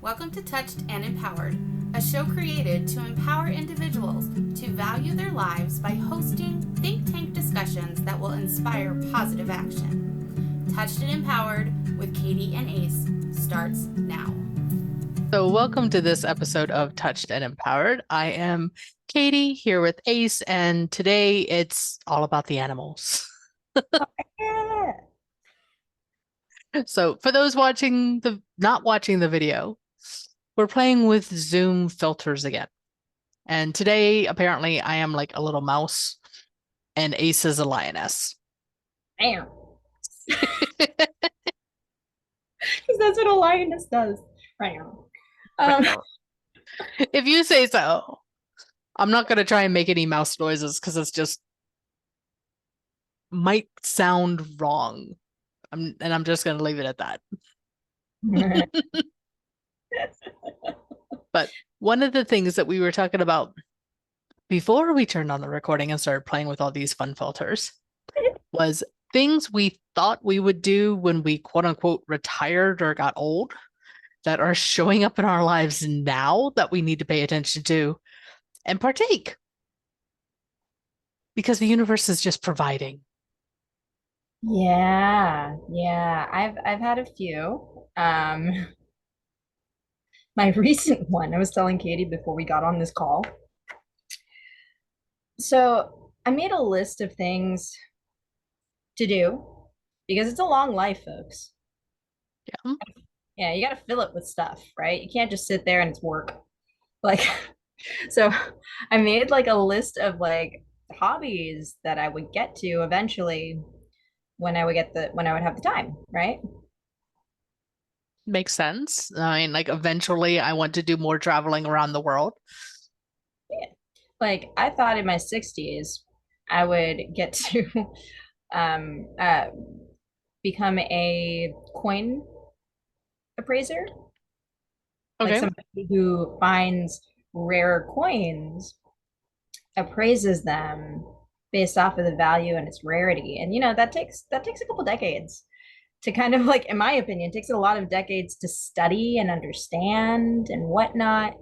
Welcome to Touched and Empowered, a show created to empower individuals to value their lives by hosting think tank discussions that will inspire positive action. Touched and Empowered with Katie and Ace starts now. So, welcome to this episode of Touched and Empowered. I am Katie here with Ace, and today it's all about the animals. Yeah. So, for those not watching the video, we're playing with Zoom filters again. And today, apparently, I am like a little mouse, and Ace is a lioness. Bam. Because that's what a lioness does. Bam. If you say so. I'm not going to try and make any mouse noises because it's just might sound wrong. I'm just going to leave it at that. But one of the things that we were talking about before we turned on the recording and started playing with all these fun filters was things we thought we would do when we quote unquote retired or got old that are showing up in our lives now that we need to pay attention to and partake. Because the universe is just providing. Yeah. I've had a few. My recent one, I was telling Katie before we got on this call. So I made a list of things to do because it's a long life, folks. Yeah. Yeah, you got to fill it with stuff, right? You can't just sit there and it's work. Like, so I made like a list of like hobbies that I would get to eventually when I would have the time, right? Makes sense. I mean, like eventually I want to do more traveling around the world. Yeah. Like I thought in my 60s I would get to um uh become a coin appraiser, like Okay. somebody who finds rare coins, appraises them based off of the value and its rarity. And that takes a couple decades to kind of like, in my opinion, takes a lot of decades to study and understand and whatnot.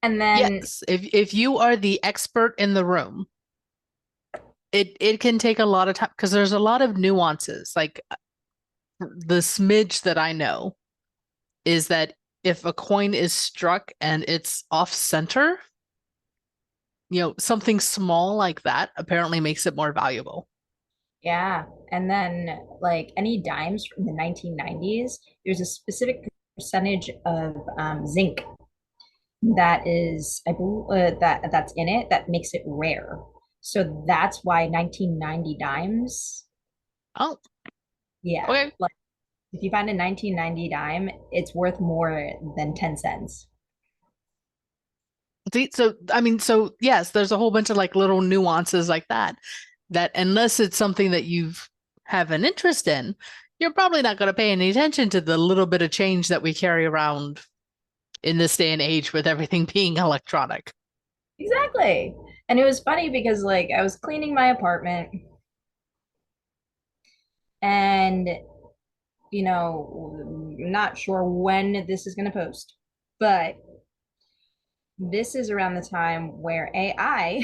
And then Yes, if you are the expert in the room, it can take a lot of time because there's a lot of nuances. Like the smidge that I know is that if a coin is struck and it's off center, something small like that apparently makes it more valuable. yeah, and then like any dimes from the 1990s, there's a specific percentage of zinc that is, I believe, that's in it that makes it rare. So that's why 1990 dimes, Oh, yeah, okay. like if you find a 1990 dime, it's worth more than 10 cents. See, so I mean, so yes, there's a whole bunch of like little nuances like that unless it's something that you've have an interest in, you're probably not going to pay any attention to the little bit of change that we carry around in this day and age with everything being electronic. Exactly. And it was funny because like I was cleaning my apartment and I'm not sure when this is going to post, but this is around the time where AI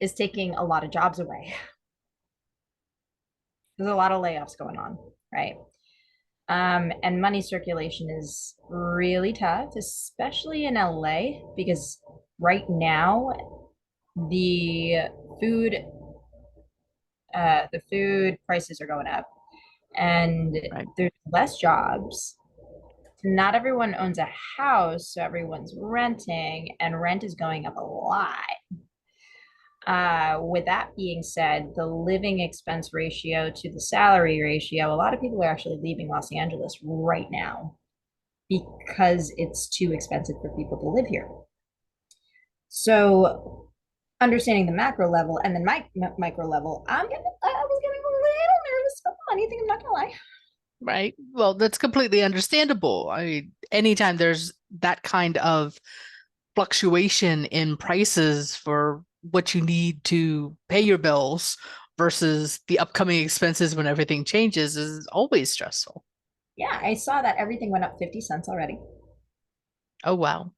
is taking a lot of jobs away. There's a lot of layoffs going on, right? And money circulation is really tough, especially in LA, because right now the food the food prices are going up and Right. there's less jobs. Not everyone owns a house, so everyone's renting, and rent is going up a lot. With that being said, the living expense ratio to the salary ratio, a lot of people are actually leaving Los Angeles right now because it's too expensive for people to live here. So, understanding the macro level and then micro level, I was getting a little nervous about the money thing. I'm not gonna lie. Right. Well, that's completely understandable. I mean, anytime there's that kind of fluctuation in prices for what you need to pay your bills versus the upcoming expenses when everything changes is always stressful. Yeah, I saw that everything went up 50 cents already. Oh, wow.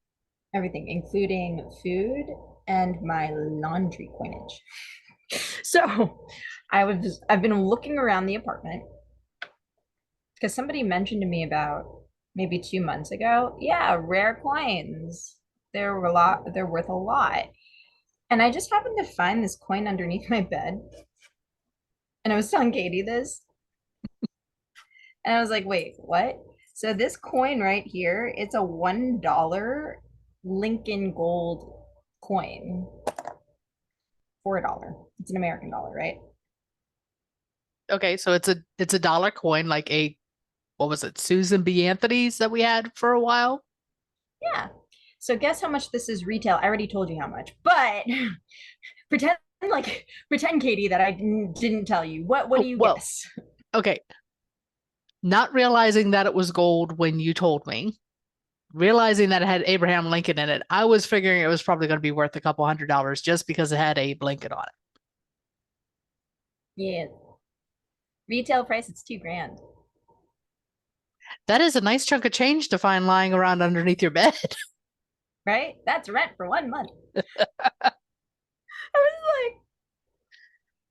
Everything, including food and my laundry coinage. So I've been looking around the apartment because somebody mentioned to me about maybe 2 months ago, yeah, rare coins. They're worth a lot. And I just happened to find this coin underneath my bed. And I was telling Katie this, and I was like, wait, what? So this coin right here, it's a $1 Lincoln gold coin for $1. It's an American dollar, right? Okay, so it's a dollar coin, like a what was it, Susan B. Anthony's that we had for a while? Yeah. So guess how much this is retail? I already told you how much, but pretend pretend, Katie, that I didn't tell you. What do Oh, you well, guess? okay. Not realizing that it was gold when you told me, realizing that it had Abraham Lincoln in it, I was figuring it was probably going to be worth a couple $100 just because it had Abe Lincoln on it. Yeah. Retail price, it's 2 grand. That is a nice chunk of change to find lying around underneath your bed. Right? That's rent for 1 month. I was like,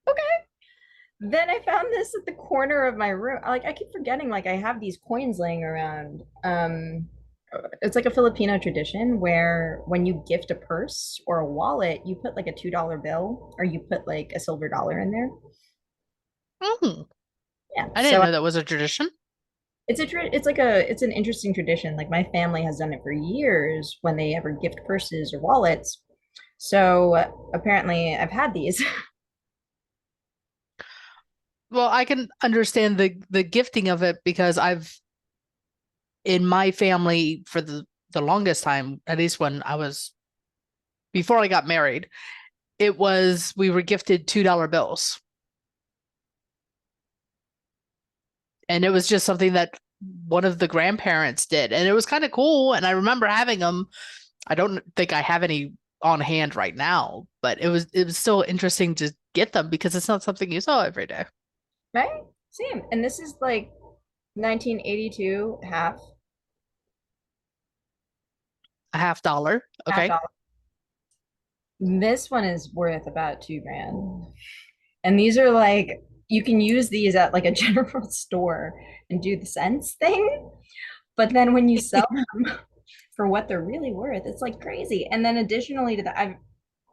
okay. Then I found this at the corner of my room. Like I keep forgetting, like I have these coins laying around. It's like a Filipino tradition where when you gift a purse or a wallet, you put like a $2 bill or you put like a silver dollar in there. Hmm. Yeah. I didn't So know that was a tradition. it's an interesting tradition. Like my family has done it for years when they ever gift purses or wallets. So apparently I've had these. Well, I can understand the gifting of it because I've in my family for the longest time, at least when I was before I got married, it was we were gifted $2 bills. And it was just something that one of the grandparents did. And it was kind of cool. And I remember having them. I don't think I have any on hand right now, but it was still interesting to get them because it's not something you saw every day. Right? Same. And this is like 1982 A $50. half Okay. dollar. This one is worth about 2 grand. And these are like you can use these at like a general store and do the cents thing. But then when you sell them for what they're really worth, it's like crazy. And then additionally to that,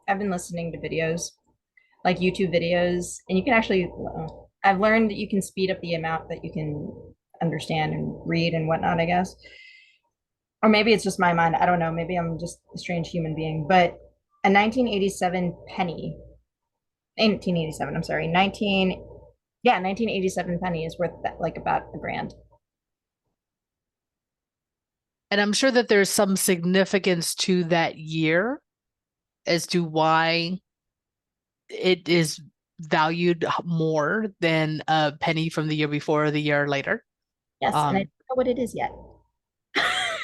I've been listening to videos, like YouTube videos, and you can actually I've learned that you can speed up the amount that you can understand and read and whatnot, I guess. Or maybe it's just my mind. I don't know. Maybe I'm just a strange human being. But a 1987 penny, 1987, I'm sorry, 1987 penny is worth that, like about $1 grand. And I'm sure that there's some significance to that year as to why it is valued more than a penny from the year before or the year later. Yes, and I don't Um, know what it is yet.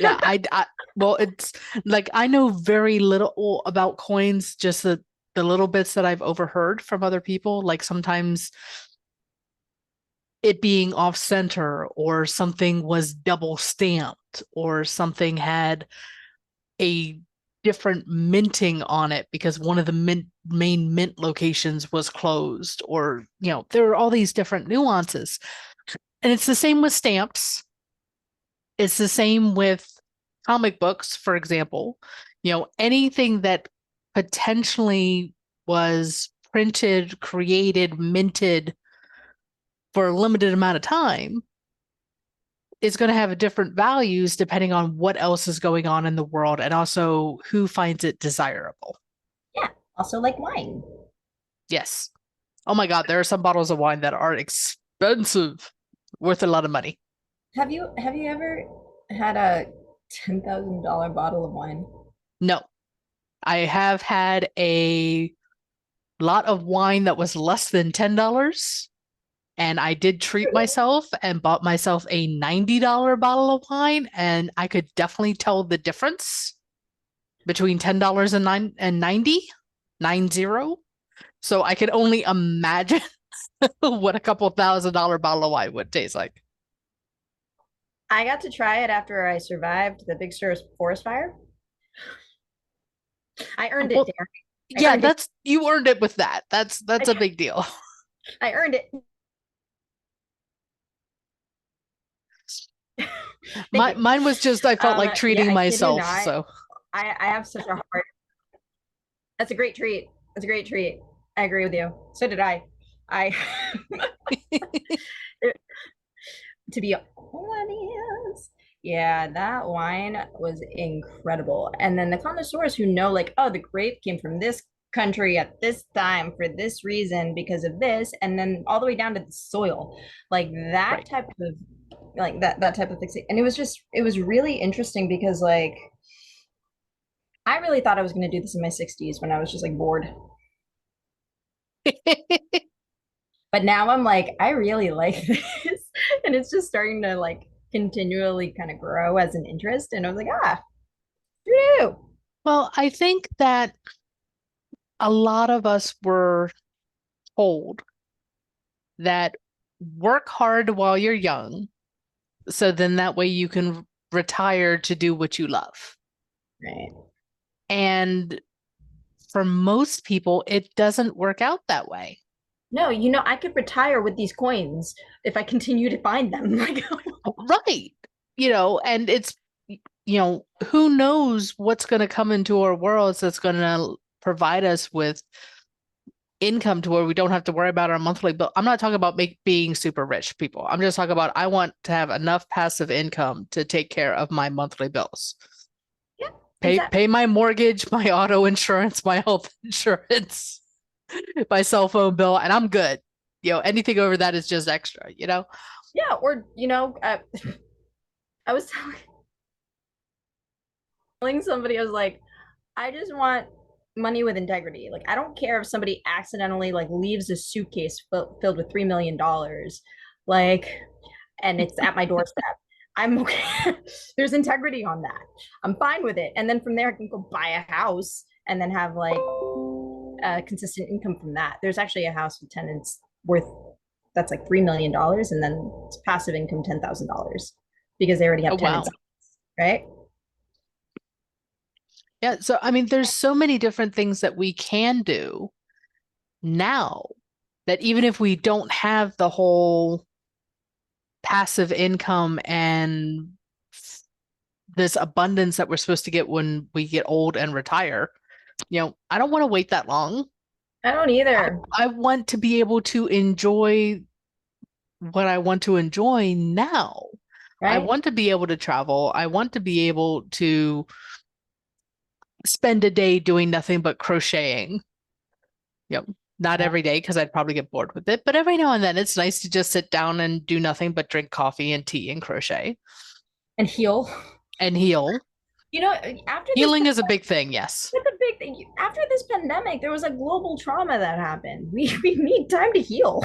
yeah, well, it's like I know very little about coins, just the little bits that I've overheard from other people. Like sometimes it being off center, or something was double stamped, or something had a different minting on it because one of the main mint locations was closed, or there are all these different nuances. And it's the same with stamps. It's the same with comic books, for example. Anything that potentially was printed, created, minted for a limited amount of time is going to have different values depending on what else is going on in the world and also who finds it desirable. Yeah, also like wine. Yes. Oh my God, there are some bottles of wine that are expensive, worth a lot of money. Have you ever had a $10,000 bottle of wine? No, I have had a lot of wine that was less than $10, and I did treat myself and bought myself a $90 bottle of wine, and I could definitely tell the difference between $10 and 90. So I could only imagine what a couple $1,000 bottle of wine would taste like. I got to try it after I survived the Big Sur forest fire. I earned it, Well, Darren. I yeah, earned it. that's you earned it with that. That's I, a big deal. I earned it. Thank you. Mine was just I felt like Yeah, treating I kid you myself, not. so I have such a hard. That's a great treat. That's a great treat. I agree with you. So did I. I to be honest, yeah, that wine was incredible. And then the connoisseurs who know, like, oh, the grape came from this country at this time for this reason because of this, and then all the way down to the soil, like that right. type of that type of thing. And it was really interesting because like I really thought I was going to do this in my 60s when I was just like bored. But now I'm like, I really like this. And it's just starting to like continually kind of grow as an interest. And I was like, ah, you. Well, I think that a lot of us were told that work hard while you're young, so then that way you can retire to do what you love. Right. And for most people, it doesn't work out that way. No, I could retire with these coins if I continue to find them. Like, Right. And who knows what's going to come into our worlds that's going to provide us with income to where we don't have to worry about our monthly bill. I'm not talking about being super rich people. I'm just talking about I want to have enough passive income to take care of my monthly bills. yeah, Pay exactly. my mortgage, my auto insurance, my health insurance, my cell phone bill, and I'm good. Anything over that is just extra. Yeah. Or, I was telling somebody, I was like, I just want money with integrity. Like, I don't care if somebody accidentally like leaves a suitcase filled with $3 million, like, and it's at my doorstep. I'm okay. There's integrity on that. I'm fine with it. And then from there, I can go buy a house and then have like a consistent income from that. There's actually a house with tenants worth that's like $3 million, and then it's passive income $10,000 because they already Oh, have tenants, wow. right? Yeah. So, I mean, there's so many different things that we can do now that even if we don't have the whole passive income and this abundance that we're supposed to get when we get old and retire, I don't want to wait that long. I don't I, either, I want to be able to enjoy what I want to enjoy now. I right? want to be able to travel. I want to be able to spend a day doing nothing but crocheting. Not Yeah. every day because I'd probably get bored with it, but every now and then it's nice to just sit down and do nothing but drink coffee and tea and crochet And heal. and heal. After this, Healing is a big thing, yes. that's a big thing. After this pandemic, there was a global trauma that happened. We need time to heal,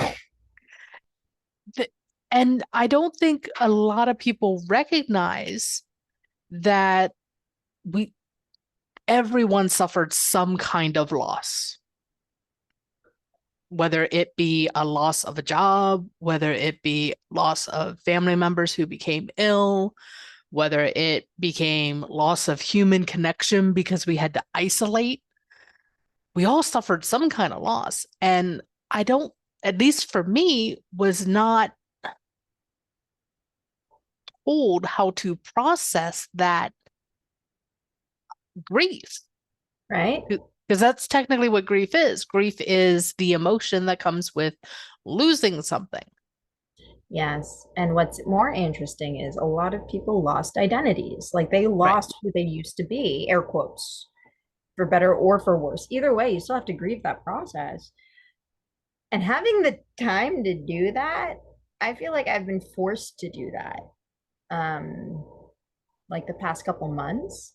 And I don't think a lot of people recognize that we everyone suffered some kind of loss, whether it be a loss of a job, whether it be loss of family members who became ill, whether it became loss of human connection because we had to isolate. We all suffered some kind of loss. And I don't, at least for me, was not told how to process that grief. right? Because that's technically what grief is. Grief is the emotion that comes with losing something. Yes. And what's more interesting is a lot of people lost identities. Like they Right. lost who they used to be, air quotes, for better or for worse. Either way, you still have to grieve that process. And having the time to do that, I feel like I've been forced to do that. Um, like the past couple months.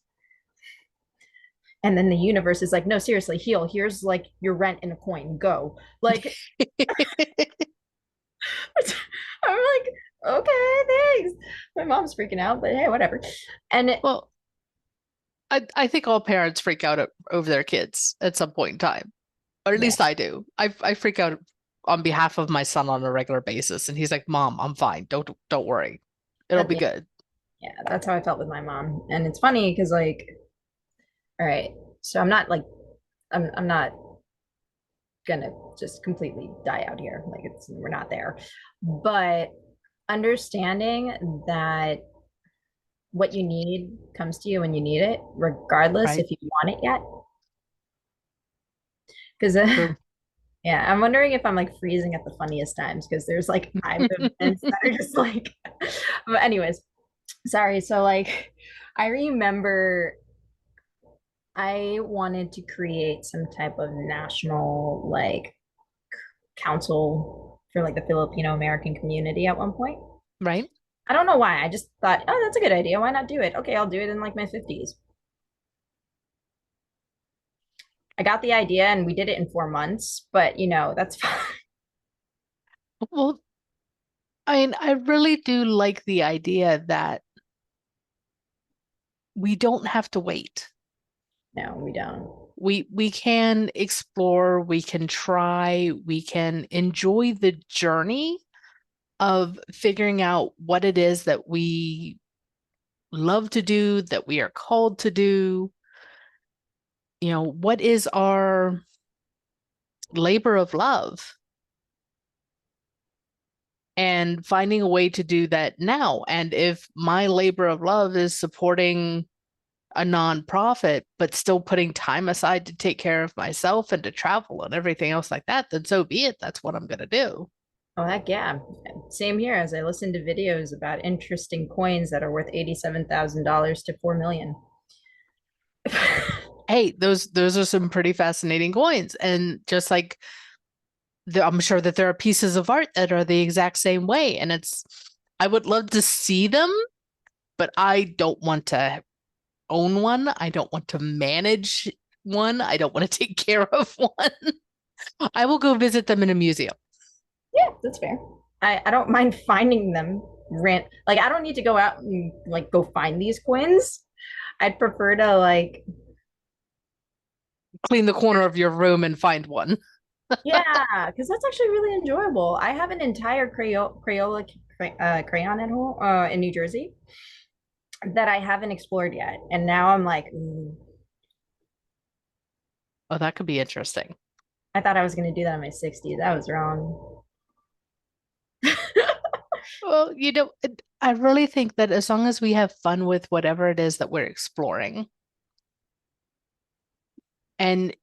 And then the universe is like, no, seriously, heal. Here's like your rent in a coin. Go. Like, I'm like, okay, thanks. My mom's freaking out, but hey, whatever. And Well, I think all parents freak out over their kids at some point in time, or at least yes, I do. I freak out on behalf of my son on a regular basis, and he's like, "Mom, I'm fine. Don't worry, it'll be yeah, good." Yeah, that's how I felt with my mom. And it's funny because like, all right, so I'm not like I'm not gonna just completely die out here. Like it's we're not there. But understanding that what you need comes to you when you need it, regardless Right? if you want it yet. Because True. yeah, I'm wondering if I'm like freezing at the funniest times because there's like time events that are just like but anyways, sorry. So like I remember I wanted to create some type of national like council for like the Filipino American community at one point. Right? I don't know why. I just thought, oh, that's a good idea. Why not do it? Okay, I'll do it in like my 50s. I got the idea and we did it in 4 months, but that's fine. Well, I really do like the idea that we don't have to wait. No, we don't. We can explore, we can try, we can enjoy the journey of figuring out what it is that we love to do, that we are called to do. What is our labor of love? And finding a way to do that now. And if my labor of love is supporting a nonprofit, but still putting time aside to take care of myself and to travel and everything else like that, then so be it. That's what I'm going to do. Oh, heck yeah. Same here as I listen to videos about interesting coins that are worth $87,000 to 4 million. Hey, those are some pretty fascinating coins. And just like I'm sure that there are pieces of art that are the exact same way. And I would love to see them, but I don't want to own one. I don't want to manage one. I don't want to take care of one. I will go visit them in a museum. Yeah, that's fair. I don't mind finding them rent like I don't need to go out and like go find these coins. I'd prefer to like Clean the corner of your room and find one. yeah, because that's actually really enjoyable. I have an entire Crayola crayon at home in New Jersey that I haven't explored yet. And now I'm like, ooh, Oh, that could be interesting. I thought I was going to do that in my 60s. I was wrong. Well, I really think that as long as we have fun with whatever it is that we're exploring, and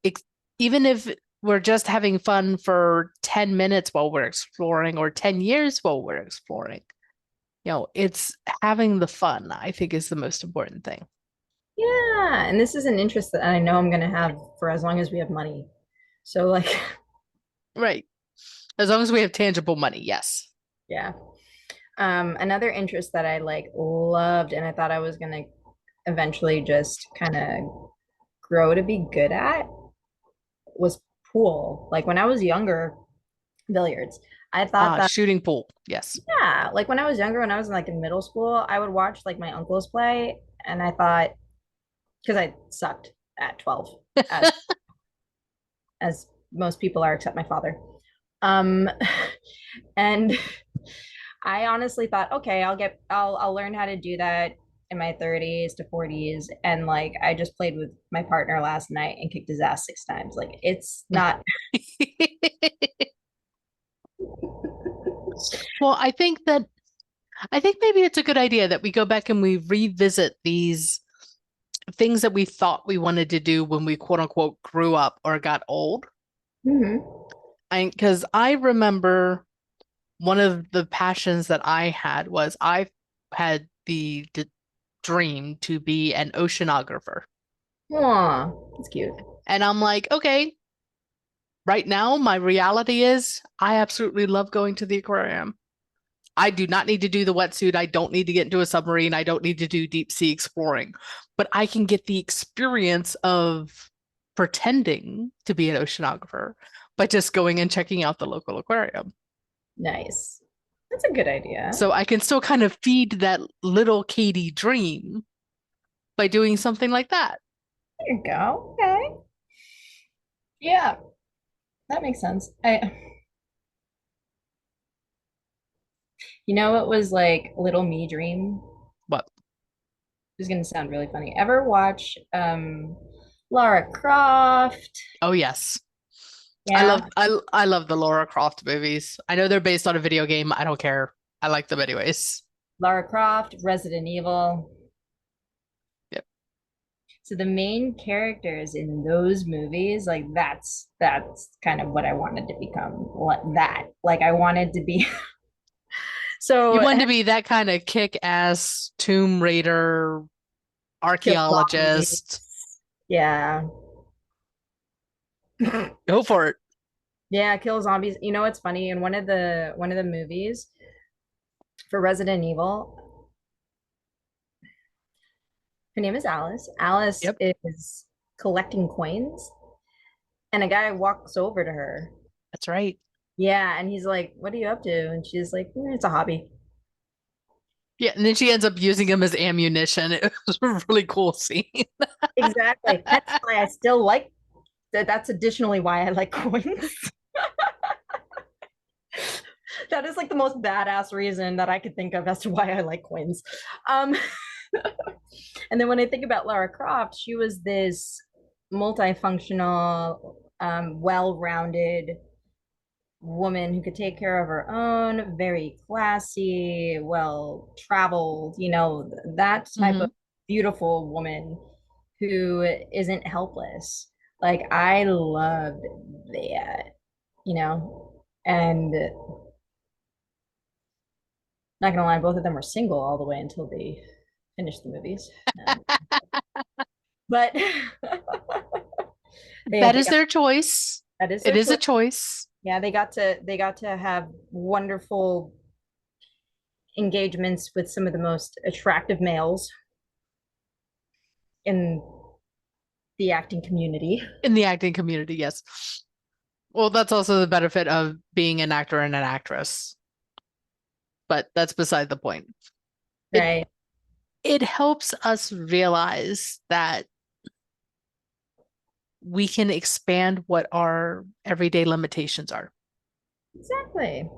even if we're just having fun for 10 minutes while we're exploring or 10 years while we're exploring, it's having the fun, I think, is the most important thing. Yeah, and this is an interest that I know I'm going to have for as long as we have money. So like, Right. As long as we have tangible money, yes. yeah. Another interest that I like loved and I thought I was going to eventually just kind of grow to be good at was pool. Like when I was younger, billiards. I thought that Shooting pool. Yes. yeah, like when I was younger, when I was like in middle school, I would watch like my uncles play, and I thought because I sucked at 12, as as most people are, except my father. Um, and I honestly thought, okay, I'll learn how to do that in my 30s to 40s, and like I just played with my partner last night and kicked his ass 6 times. Like it's not. Well, I think maybe it's a good idea that we go back and we revisit these things that we thought we wanted to do when we quote unquote grew up or got old. Mhm. Because I remember one of the passions that I had was I had the dream to be an oceanographer. Aw, that's cute. And I'm like, okay, right now my reality is I absolutely love going to the aquarium. I do not need to do the wetsuit. I don't need to get into a submarine. I don't need to do deep sea exploring, but I can get the experience of pretending to be an oceanographer by just going and checking out the local aquarium. Nice. That's a good idea. So I can still kind of feed that little Katie dream by doing something like that. There you go. Okay. Yeah, that makes sense. You know what was like little me dream? What? This is gonna sound really funny. Ever watch Lara Croft? Oh yes. Yeah, I love the Laura Croft movies. I know they're based on a video game. I don't care. I like them anyways. Lara Croft, Resident Evil. Yep. So the main characters in those movies, like that's kind of what I wanted to become. What that like I wanted to be. You So want to be that kind of kick-ass Tomb Raider kill zombies. archaeologist. Yeah. Go for it. Yeah, kill zombies. You know what's funny? In one of the movies for Resident Evil, her name is Alice. Alice Yep, is collecting coins, and a guy walks over to her. that's right. Yeah, and he's like, "What are you up to?" And she's like, It's a hobby." Yeah, and then she ends up using him as ammunition. It was a really cool scene. Exactly. That's why I still like that. That's additionally why I like coins. That is like the most badass reason that I could think of as to why I like coins. Um, and then when I think about Lara Croft, she was this multifunctional, well-rounded woman who could take care of her own, very classy, well traveled, that type of Hmm. beautiful woman who isn't helpless. Like I loved that, and not gonna lie, both of them were single all the way until they finished the movies. But they That they is got their choice. that is It their is a choice. choice. Yeah, they got to have wonderful engagements with some of the most attractive males in the acting community. In the acting community, yes. Well, that's also the benefit of being an actor and an actress, but that's beside the point. It Right. it helps us realize that we can expand what our everyday limitations are. Exactly.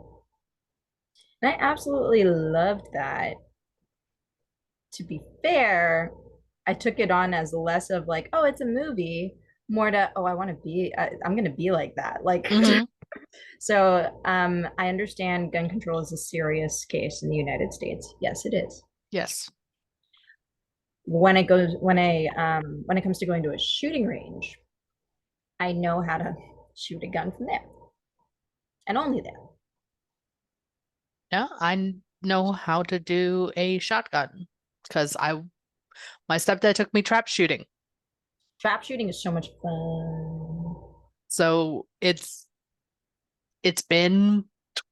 And I absolutely loved that. To be fair, I took it on as less of like, oh, it's a movie, more to, oh, I want to be, I'm going to be like that. Like, Hmm. so I understand gun control is a serious case in the United States. Yes, it is. Yes. When it comes to going to a shooting range, I know how to shoot a gun from there and only there. Yeah, know how to do a shotgun because I my stepdad took me trap shooting. Trap shooting is so much fun. So it's been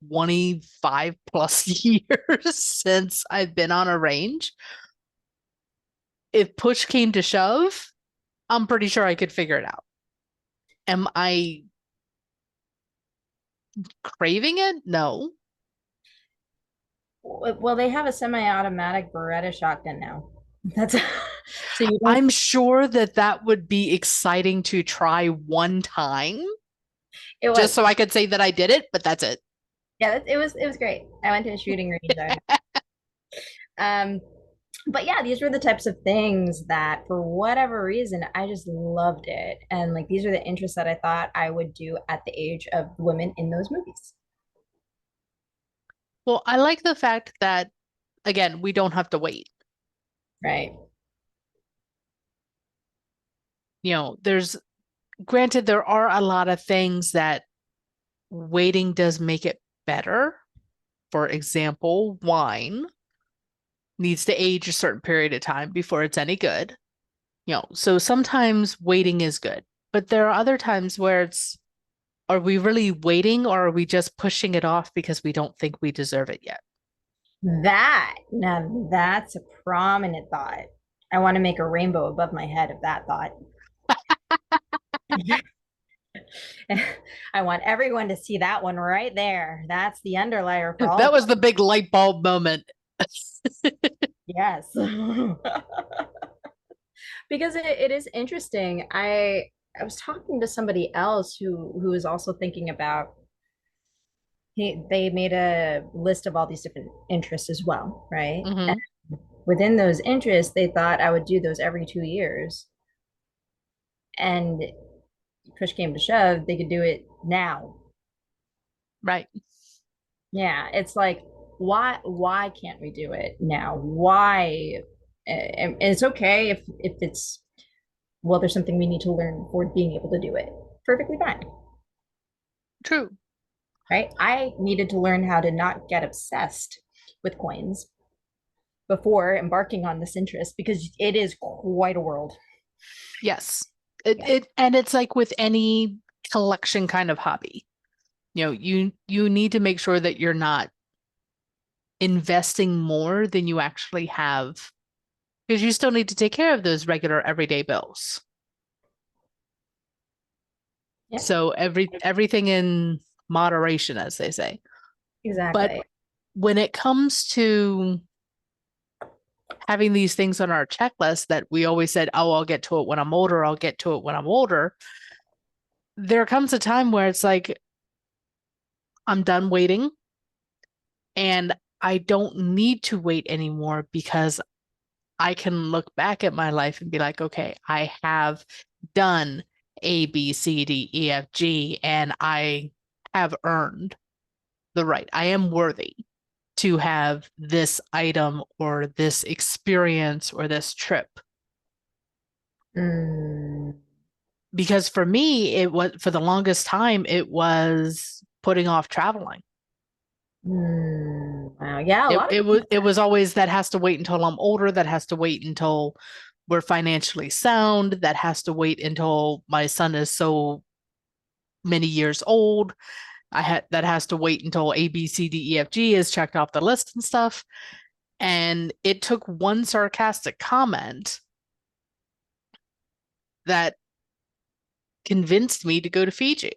25 plus years since I've been on a range. If push came to shove, I'm pretty sure I could figure it out. Am I craving it? No. Well, they have a semi-automatic Beretta shotgun now. That's so you don't. I'm sure that that would be exciting to try one time It just was, so I could say that I did it, but that's it. yeah, it was great. I went to a shooting range already. Um, but yeah, these were the types of things that, for whatever reason, I just loved it, and like these are the interests that I thought I would do at the age of women in those movies. Well, I like the fact that, again, we don't have to wait. Right. There's granted, there are a lot of things that waiting does make it better. For example, wine needs to age a certain period of time before it's any good. So sometimes waiting is good, but there are other times where are we really waiting or are we just pushing it off because we don't think we deserve it yet? Now that's a prominent thought. I want to make a rainbow above my head of that thought. I want everyone to see that one right there. That's the underlier for all That of was us. the big light bulb moment. Yes. Because it is interesting. I was talking to somebody else who is also thinking about they made a list of all these different interests as well, right? Hmm. within those interests, they thought I would do those every 2 years. And push came to shove, they could do it now. Right. Yeah, it's like why can't we do it now? Why? And it's okay if it's well, there's something we need to learn before being able to do it. Perfectly fine, True. right? I needed to learn how to not get obsessed with coins before embarking on this interest because it is quite a world. Yes. Yeah. And it's like with any collection kind of hobby. You need to make sure that you're not investing more than you actually have because you still need to take care of those regular everyday bills. Yeah, So everything in moderation, as they say. But exactly. when it comes to having these things on our checklist that we always said, oh, I'll get to it when I'm older, I'll get to it when I'm older, there comes a time where it's like, I'm done waiting and I don't need to wait anymore because I can look back at my life and be like, okay, I have done A, B, C, D, E, F, G, and I have earned the right. I am worthy to have this item or this experience or this trip. Mm, Because for me, it was for the longest time, it was putting off traveling. wow. Yeah, a lot of people. It was always that has to wait until I'm older, that has to wait until we're financially sound, that has to wait until my son is so many years old. I had that has to wait until A, B, C, D, E, F, G is checked off the list and stuff. And it took one sarcastic comment that convinced me to go to Fiji.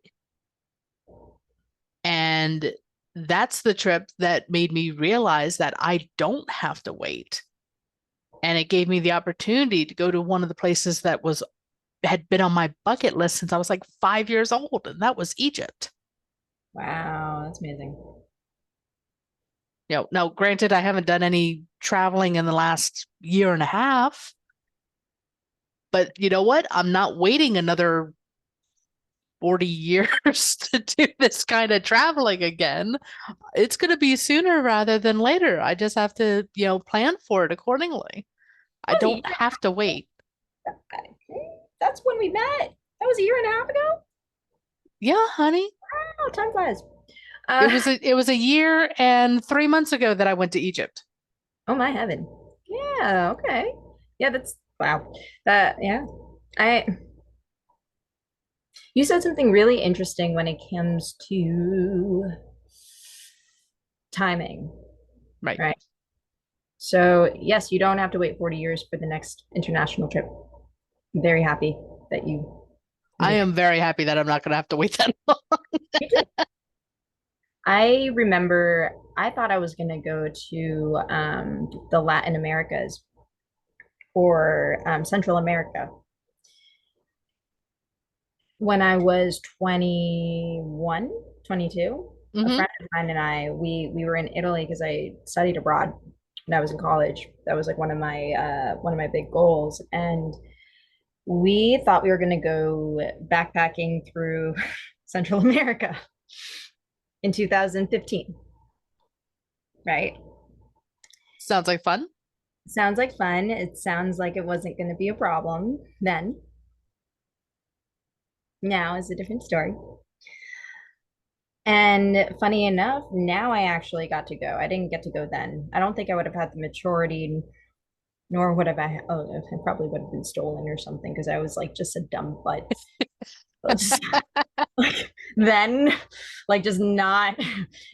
And that's the trip that made me realize that I don't have to wait. And it gave me the opportunity to go to one of the places that was had been on my bucket list since I was like 5 years old, and that was Egypt. Wow, that's amazing. Now granted, I haven't done any traveling in the last year and a half, but you know what? I'm not waiting another 40 years to do this kind of traveling again. It's going to be sooner rather than later. I just have to, plan for it accordingly. I That was a don't year. have to wait. That's when we met. That was a year and a half ago. Yeah, honey. Oh, time flies. It Uh, was a year and 3 months ago that I went to Egypt. oh my heaven. Yeah, okay. Yeah, that's wow. That yeah. I You said something really interesting when it comes to timing, Right. right? So, yes, you don't have to wait 40 years for the next international trip. I'm very happy that you I made am very happy that I'm not going to have to wait that long. me too. I remember I thought I was going to go to the Latin Americas or Central America when I was 21, 22. A Hmm. friend of mine and I, we were in Italy because I studied abroad when I was in college. That was like one of my big goals. And we thought we were going to go backpacking through Central America in 2015, right? Sounds like fun. Sounds like fun. It sounds like it wasn't going to be a problem then. Now is a different story. And funny enough, now I actually got to go. I didn't get to go then. I don't think I would have had the maturity, nor would have I. Oh, I probably would have been stolen or something because I was like just a dumb butt. Just like then, like just not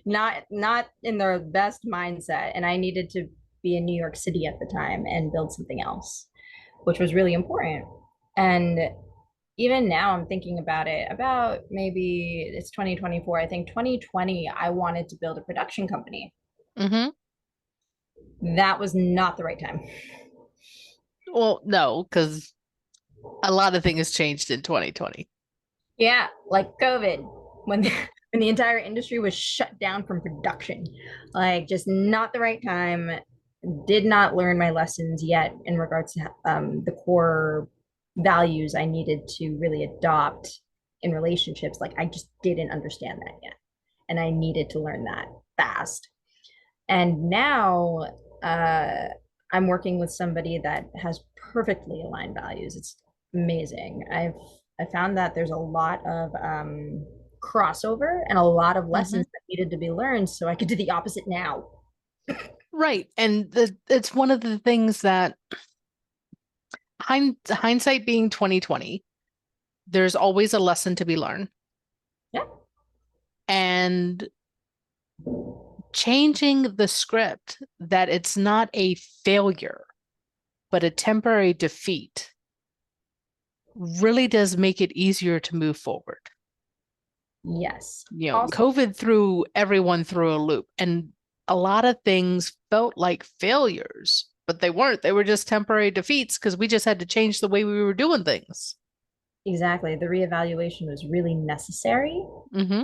in the best mindset. And I needed to be in New York City at the time and build something else, which was really important. And even now I'm thinking about it about maybe it's 2024. I think 2020 I wanted to build a production company. Hmm. That was not the right time. Well, no, because a lot of things changed in 2020. Yeah, like COVID when when the entire industry was shut down from production. Like just not the right time. did not learn my lessons yet in regards to the core values I needed to really adopt in relationships. Like I just didn't understand that yet, and I needed to learn that fast. And now uh, I'm working with somebody that has perfectly aligned values. It's amazing. I found that there's a lot of crossover and a lot of Mhm. lessons that needed to be learned, so I could do the opposite now. Right. And it's one of the things that hindsight being 2020, there's always a lesson to be learned. Yeah, And changing the script that it's not a failure, but a temporary defeat really does make it easier to move forward. yes. You know, Also, COVID threw everyone through a loop, and a lot of things felt like failures, but they weren't. They were just temporary defeats because we just had to change the way we were doing things. exactly. The reevaluation was really necessary. Hmm.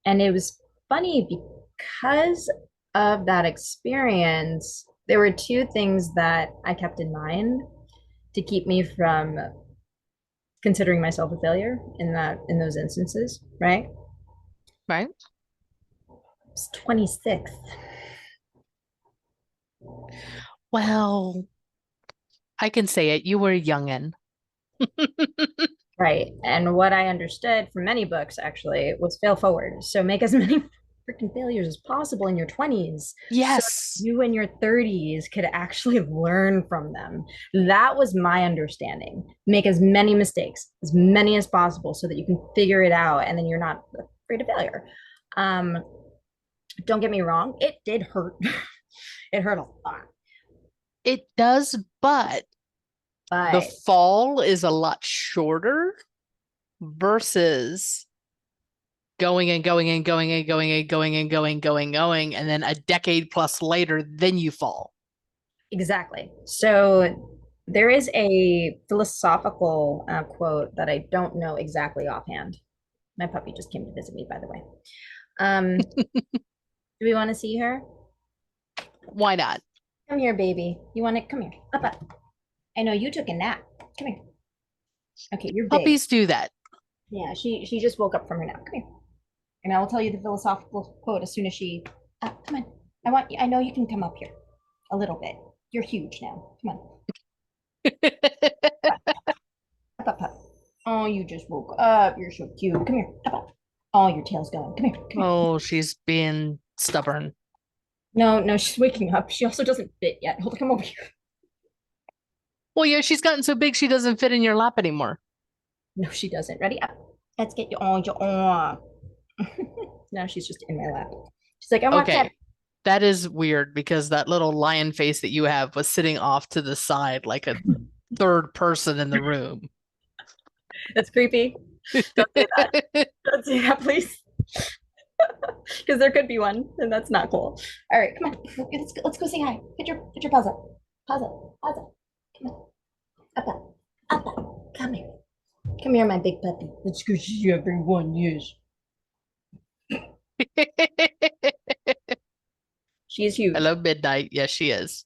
And it was funny because of that experience, there were two things that I kept in mind to keep me from considering myself a failure in those instances, right? Right? I was 26. Well, I can say it. You were a youngin'. Right. And what I understood from many books actually was fail forward. So make as many freaking failures as possible in your 20s so Yes. you in your 30s could actually learn from them. That was my understanding. Make as many mistakes, as many as possible so that you can figure it out and then you're not afraid of failure. Um, don't get me wrong, it did hurt. It hurt a lot. It does, but the But fall is a lot shorter versus going and going and going and going and going and going, and then a decade plus later, then you fall. exactly. So there is a philosophical quote that I don't know exactly offhand. My puppy just came to visit me, by the way. Do we want to see her? Why not? Come here, baby. You want to come here? Up, up. I know you took a nap. Come here. Okay, you're big. Puppies do that. Yeah, she just woke up from her nap. Come here, and I will tell you the philosophical quote as soon as she. Come on. I know you can come up here a little bit. You're huge now. Come on. Up, up, up. Oh, you just woke up. You're so cute. Come here. Up, up. Oh, your tail's going. Come here. Come here. Oh, she's being stubborn. No, no, she's waking up. She also doesn't fit yet. Hold on, come over here. Well, yeah, she's gotten so big she doesn't fit in your lap anymore. No, she doesn't. Ready? Up. Let's get you on your arm. Now she's just in my lap. She's like, I want that. Okay. That is weird because that little lion face that you have was sitting off to the side like a third person in the room. That's creepy. Don't say that. Don't say that, please. Because there could be one, and that's not cool. All right, come on. Let's go say hi. Put your paws up. Paws up. Paws up. Come on. Up, up. Up, up. Come here. Come here, my big puppy. Let's go see everyone. Yes. She's huge. Hello, Midnight. Yes, she is.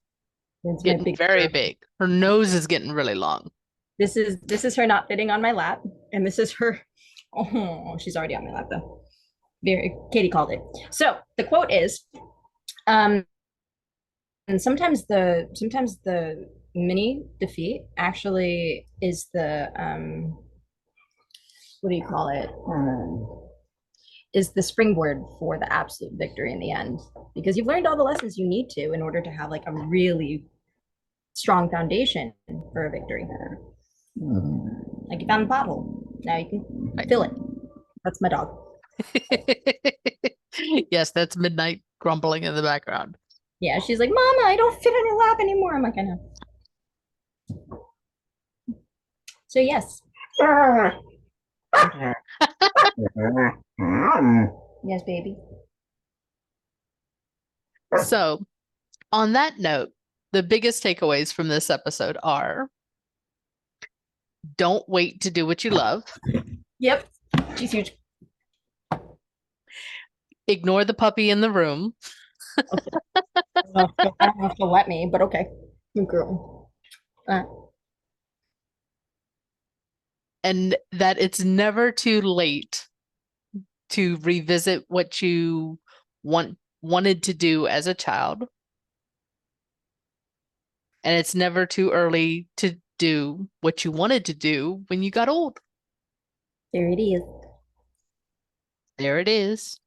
That's my Getting big very girl. big. Her nose is getting really long. This is her not fitting on my lap, and this is her. Oh, she's already on my lap though. Very Katie called it. So the quote is, um, and sometimes the mini defeat actually is the what do you call it? Is the springboard for the absolute victory in the end because you've learned all the lessons you need to in order to have like a really strong foundation for a victory. Like you found the bottle. Now you can fill it. That's my dog. Yes, that's Midnight grumbling in the background. Yeah, she's like, Mama, I don't fit on your lap anymore. I'm like, I know. So yes. Yes, baby. So, on that note, the biggest takeaways from this episode are don't wait to do what you love, Yep. She's huge. ignore the puppy in the room, Okay. I don't know if she'll let me, but okay. Good girl. Uh, And that it's never too late to revisit what you wanted to do as a child, and it's never too early to do what you wanted to do when you got old. there it is. There it is.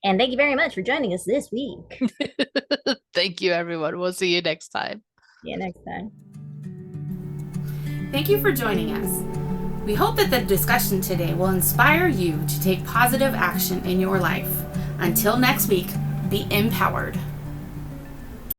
And thank you very much for joining us this week. Thank you, everyone. We'll see you next time. See you next time. Thank you for joining us. We hope that the discussion today will inspire you to take positive action in your life. Until next week, be empowered.